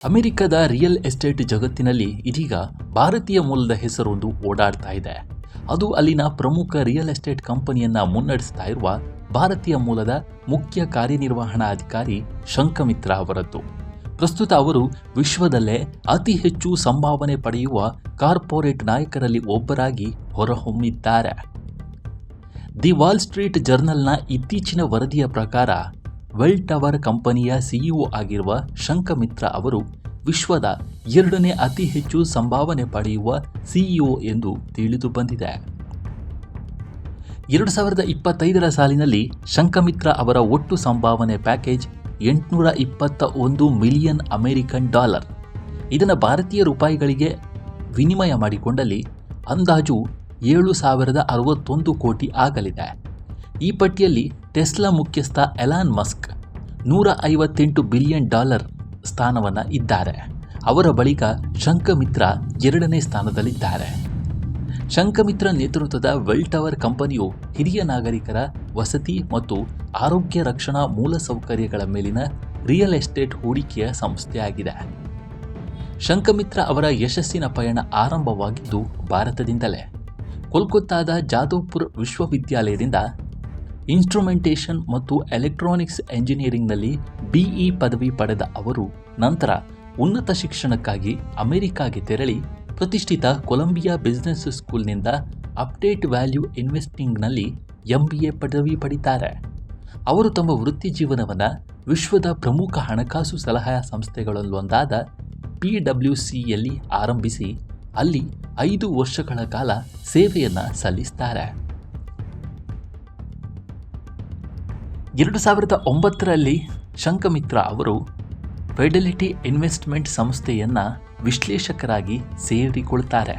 ಅಮೆರಿಕದ real estate ಜಗತ್ತಿನಲ್ಲಿ ಇದೀಗ ಭಾರತೀಯ ಮೂಲದ ಹೆಸರೊಂದು ಓಡಾಡ್ತಾ ಇದೆ. ಅದು ಅಲ್ಲಿನ ಪ್ರಮುಖ ರಿಯಲ್ ಎಸ್ಟೇಟ್ ಕಂಪನಿಯನ್ನ ಮುನ್ನಡೆಸ್ತಾ ಇರುವ ಭಾರತೀಯ ಮೂಲದ ಮುಖ್ಯ ಕಾರ್ಯನಿರ್ವಹಣಾಧಿಕಾರಿ ಶಂಖಮಿತ್ರ ಅವರದ್ದು. ಪ್ರಸ್ತುತ ಅವರು ವಿಶ್ವದಲ್ಲೇ ಅತಿ ಹೆಚ್ಚು ಸಂಭಾವನೆ ಪಡೆಯುವ ಕಾರ್ಪೊರೇಟ್ ನಾಯಕರಲ್ಲಿ ಒಬ್ಬರಾಗಿ ಹೊರಹೊಮ್ಮಿದ್ದಾರೆ. ದಿ ವಾಲ್ ಸ್ಟ್ರೀಟ್ ಜರ್ನಲ್ನ ಇತ್ತೀಚಿನ ವರದಿಯ ಪ್ರಕಾರ ವೆಲ್ ಟವರ್ ಕಂಪನಿಯ ಸಿಇಒ ಆಗಿರುವ ಶಂಖಮಿತ್ರ ಅವರು ವಿಶ್ವದ 2ನೇ ಅತಿ ಹೆಚ್ಚು ಸಂಭಾವನೆ ಪಡೆಯುವ ಸಿಇಒ ಎಂದು ತಿಳಿದು ಬಂದಿದೆ. 2025ರ ಸಾಲಿನಲ್ಲಿ ಶಂಖಮಿತ್ರ ಅವರ ಒಟ್ಟು ಸಂಭಾವನೆ ಪ್ಯಾಕೇಜ್ $821 ಮಿಲಿಯನ್ ಅಮೆರಿಕನ್ ಡಾಲರ್. ಇದನ್ನು ಭಾರತೀಯ ರೂಪಾಯಿಗಳಿಗೆ ವಿನಿಮಯ ಮಾಡಿಕೊಂಡಲ್ಲಿ ಅಂದಾಜು 7,061 ಕೋಟಿ ಆಗಲಿದೆ. ಈ ಪಟ್ಟಿಯಲ್ಲಿ ಟೆಸ್ಲಾ ಮುಖ್ಯಸ್ಥ ಎಲಾನ್ ಮಸ್ಕ್ $158 ಬಿಲಿಯನ್ ಸ್ಥಾನವನ್ನು ಇದ್ದಾರೆ. ಅವರ ಬಳಿಕ ಶಂಖಮಿತ್ರ 2ನೇ ಸ್ಥಾನದಲ್ಲಿದ್ದಾರೆ. ಶಂಖಮಿತ್ರ ನೇತೃತ್ವದ ವೆಲ್ ಟವರ್ ಕಂಪನಿಯು ಹಿರಿಯ ನಾಗರಿಕರ ವಸತಿ ಮತ್ತು ಆರೋಗ್ಯ ರಕ್ಷಣಾ ಮೂಲಸೌಕರ್ಯಗಳ ಮೇಲಿನ ರಿಯಲ್ ಎಸ್ಟೇಟ್ ಹೂಡಿಕೆಯ ಸಂಸ್ಥೆಯಾಗಿದೆ. ಶಂಖಮಿತ್ರ ಅವರ ಯಶಸ್ಸಿನ ಪಯಣ ಆರಂಭವಾಗಿದ್ದು ಭಾರತದಿಂದಲೇ. ಕೋಲ್ಕತ್ತಾದ ಜಾದವ್ಪುರ್ ವಿಶ್ವವಿದ್ಯಾಲಯದಿಂದ ಇನ್ಸ್ಟ್ರುಮೆಂಟೇಷನ್ ಮತ್ತು ಎಲೆಕ್ಟ್ರಾನಿಕ್ಸ್ ಎಂಜಿನಿಯರಿಂಗ್ನಲ್ಲಿ ಬಿಇ ಪದವಿ ಪಡೆದ ಅವರು ನಂತರ ಉನ್ನತ ಶಿಕ್ಷಣಕ್ಕಾಗಿ ಅಮೆರಿಕಾಗೆ ತೆರಳಿ ಪ್ರತಿಷ್ಠಿತ ಕೊಲಂಬಿಯಾ ಬಿಸಿನೆಸ್ ಸ್ಕೂಲ್ನಿಂದ ಅಪ್ಡೇಟ್ ವ್ಯಾಲ್ಯೂ ಇನ್ವೆಸ್ಟಿಂಗ್ನಲ್ಲಿ MBA ಪದವಿ ಪಡೆದಿದ್ದಾರೆ. ಅವರು ತಮ್ಮ ವೃತ್ತಿ ಜೀವನವನ್ನು ವಿಶ್ವದ ಪ್ರಮುಖ ಹಣಕಾಸು ಸಲಹಾ ಸಂಸ್ಥೆಗಳಲ್ಲೊಂದಾದ PwCಯಲ್ಲಿ ಆರಂಭಿಸಿ ಅಲ್ಲಿ 5 ವರ್ಷಗಳ ಕಾಲ ಸೇವೆಯನ್ನು ಸಲ್ಲಿಸಿದ್ದಾರೆ. 2009ರಲ್ಲಿ ಶಂಖಮಿತ್ರ ಅವರು ಫಿಡೆಲಿಟಿ ಇನ್ವೆಸ್ಟ್ಮೆಂಟ್ ಸಂಸ್ಥೆಯನ್ನು ವಿಶ್ಲೇಷಕರಾಗಿ ಸೇರಿಕೊಳ್ತಾರೆ.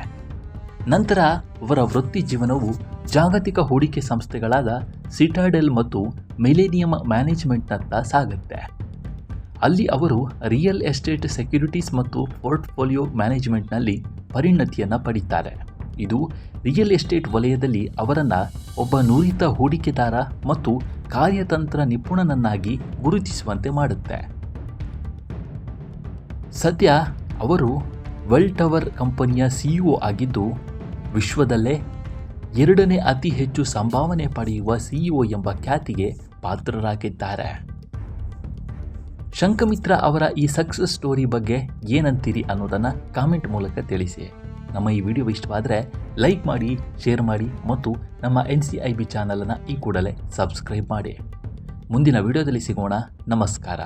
ನಂತರ ಅವರ ವೃತ್ತಿ ಜೀವನವು ಜಾಗತಿಕ ಹೂಡಿಕೆ ಸಂಸ್ಥೆಗಳಾದ ಸಿಟಾಡೆಲ್ ಮತ್ತು ಮಿಲೇನಿಯಂ ಮ್ಯಾನೇಜ್ಮೆಂಟ್ನತ್ತ ಸಾಗುತ್ತೆ. ಅಲ್ಲಿ ಅವರು ರಿಯಲ್ ಎಸ್ಟೇಟ್ ಸೆಕ್ಯುರಿಟೀಸ್ ಮತ್ತು ಪೋರ್ಟ್ಫೋಲಿಯೋ ಮ್ಯಾನೇಜ್ಮೆಂಟ್ನಲ್ಲಿ ಪರಿಣತಿಯನ್ನು ಪಡೀತಾರೆ. ಇದು ರಿಯಲ್ ಎಸ್ಟೇಟ್ ವಲಯದಲ್ಲಿ ಅವರನ್ನು ಒಬ್ಬ ನುರಿತ ಹೂಡಿಕೆದಾರ ಮತ್ತು ಕಾರ್ಯತಂತ್ರ ನಿಪುಣನನ್ನಾಗಿ ಗುರುತಿಸುವಂತೆ ಮಾಡುತ್ತೆ. ಸದ್ಯ ಅವರು ವೆಲ್ ಟವರ್ ಕಂಪನಿಯ ಸಿಇಒ ಆಗಿದ್ದು ವಿಶ್ವದಲ್ಲೇ 2ನೇ ಅತಿ ಹೆಚ್ಚು ಸಂಭಾವನೆ ಪಡೆಯುವ ಸಿಇಒ ಎಂಬ ಖ್ಯಾತಿಗೆ ಪಾತ್ರರಾಗಿದ್ದಾರೆ. ಶಂಖಮಿತ್ರ ಅವರ ಈ ಸಕ್ಸಸ್ ಸ್ಟೋರಿ ಬಗ್ಗೆ ಏನಂತೀರಿ ಅನ್ನೋದನ್ನು ಕಾಮೆಂಟ್ ಮೂಲಕ ತಿಳಿಸಿ. ನಮ್ಮ ಈ ವಿಡಿಯೋ ಇಷ್ಟವಾದರೆ ಲೈಕ್ ಮಾಡಿ, ಶೇರ್ ಮಾಡಿ ಮತ್ತು ನಮ್ಮ NCIB ಚಾನಲನ್ನು ಈ ಕೂಡಲೇ ಸಬ್ಸ್ಕ್ರೈಬ್ ಮಾಡಿ. ಮುಂದಿನ ವಿಡಿಯೋದಲ್ಲಿ ಸಿಗೋಣ. ನಮಸ್ಕಾರ.